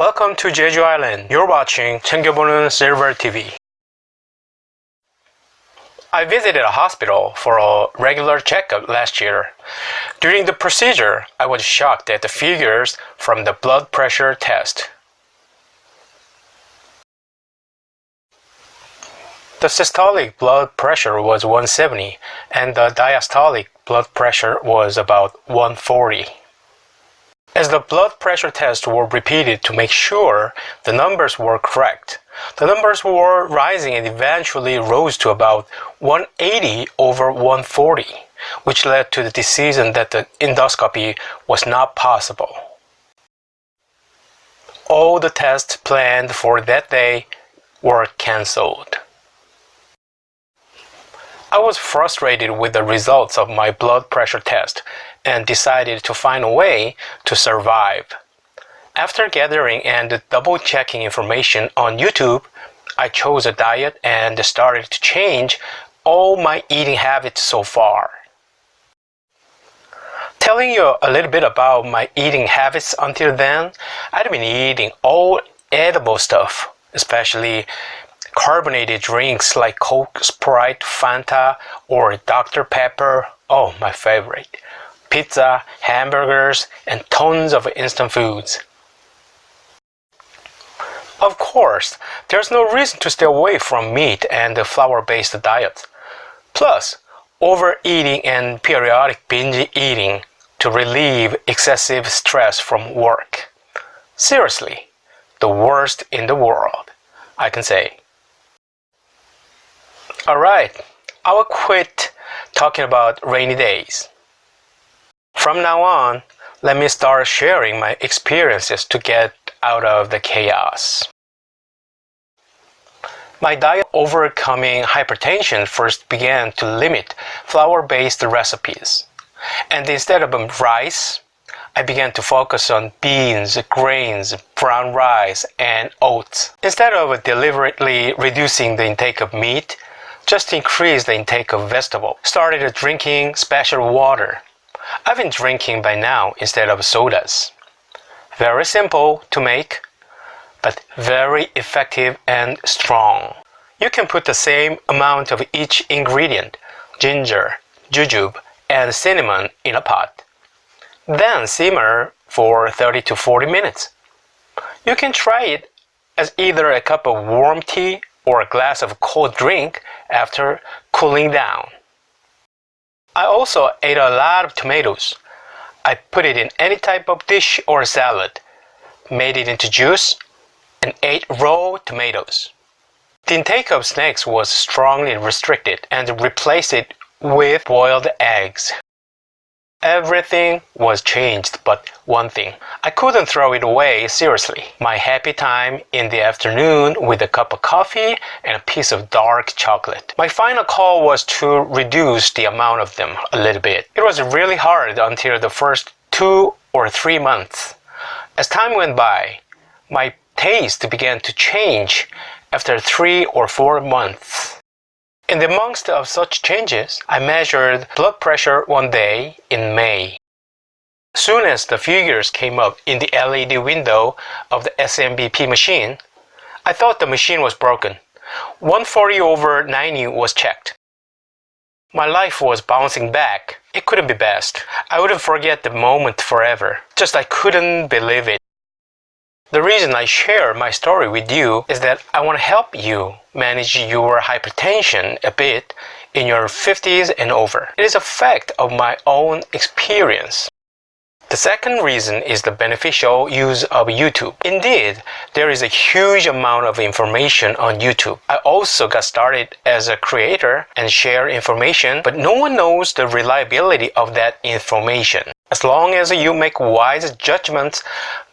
Welcome to Jeju Island. You're watching 챙겨보는 실버TV. I visited a hospital for a regular checkup last year. During the procedure, I was shocked at the figures from the blood pressure test. The systolic blood pressure was 170 and the diastolic blood pressure was about 140. As the blood pressure tests were repeated to make sure the numbers were correct, the numbers were rising and eventually rose to about 180 over 140, which led to the decision that the endoscopy was not possible. All the tests planned for that day were cancelled. I was frustrated with the results of my blood pressure test and decided to find a way to survive. After gathering and double-checking information on YouTube, I chose a diet and started to change all my eating habits so far. Telling you a little bit about my eating habits until then, I'd been eating all edible stuff, especially carbonated drinks like Coke, Sprite, Fanta, or Dr. Pepper, oh, my favorite, pizza, hamburgers, and tons of instant foods. Of course, there's no reason to stay away from meat and flour-based diets. Plus, overeating and periodic binge eating to relieve excessive stress from work. Seriously, the worst in the world, I can say. Alright, I will quit talking about rainy days. From now on, let me start sharing my experiences to get out of the chaos. My diet overcoming hypertension first began to limit flour-based recipes. And instead of rice, I began to focus on beans, grains, brown rice, and oats. Instead of deliberately reducing the intake of meat, just increase the intake of vegetable. Started drinking special water. I've been drinking by now instead of sodas. Very simple to make, but very effective and strong. You can put the same amount of each ingredient, ginger, jujube, and cinnamon in a pot. Then simmer for 30 to 40 minutes. You can try it as either a cup of warm tea or a glass of cold drink after cooling down. I also ate a lot of tomatoes. I put it in any type of dish or salad, made it into juice, and ate raw tomatoes. The intake of snacks was strongly restricted and replaced it with boiled eggs. Everything was changed but one thing. I couldn't throw it away seriously. My happy time in the afternoon with a cup of coffee and a piece of dark chocolate. My final call was to reduce the amount of them a little bit. It was really hard until the first 2 or 3 months. As time went by, my taste began to change after 3 or 4 months. In the amongst of such changes, I measured blood pressure one day in May. Soon as the figures came up in the LED window of the SMBP machine, I thought the machine was broken. 140 over 90 was checked. My life was bouncing back. It couldn't be best. I wouldn't forget the moment forever. Just I couldn't believe it. The reason I share my story with you is that I want to help you manage your hypertension a bit in your 50s and over. It is a fact of my own experience. The second reason is the beneficial use of YouTube. Indeed, there is a huge amount of information on YouTube. I also got started as a creator and share information, but no one knows the reliability of that information. As long as you make wise judgments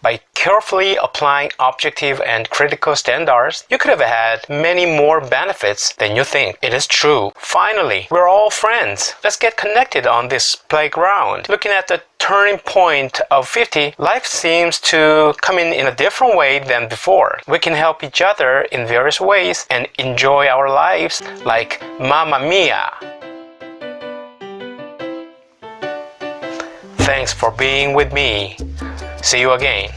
by carefully applying objective and critical standards, you could have had many more benefits than you think. It is true. Finally, we're all friends. Let's get connected on this playground. Looking at the turning point of 50, life seems to come in a different way than before. We can help each other in various ways and enjoy our lives like Mamma Mia. Thanks for being with me. See you again.